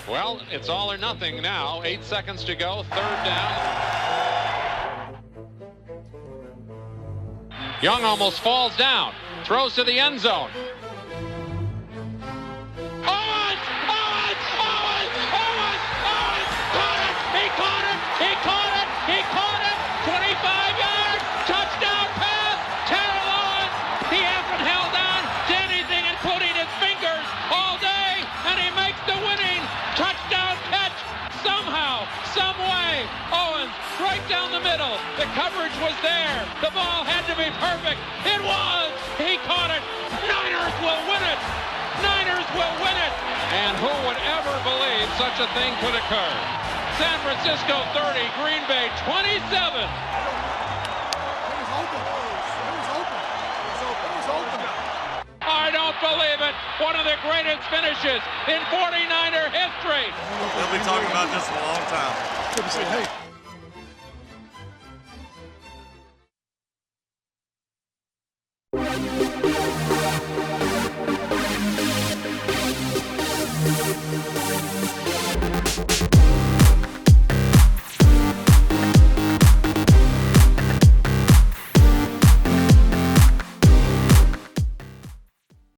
Well, it's all or nothing now. 8 seconds to go. Third down. Young almost falls down. Throws to the end zone. Owens! Owens! Owens! Owens! Owens! Caught it! He caught it! He caught it! He caught it! 25 yards! Touchdown pass! Terrell Owens! He hasn't held on to anything, including his fingers, all day, and he makes the winning touchdown catch somehow, some way. Owens right down the middle. The coverage was there. The ball had to be perfect. It was. He caught it. Niners will win it. Niners will win it. And who would ever believe such a thing could occur? San Francisco 30, Green Bay 27. I don't believe it. One of the greatest finishes in 49er history. They'll be talking about this for a long time. Good to see. Hey.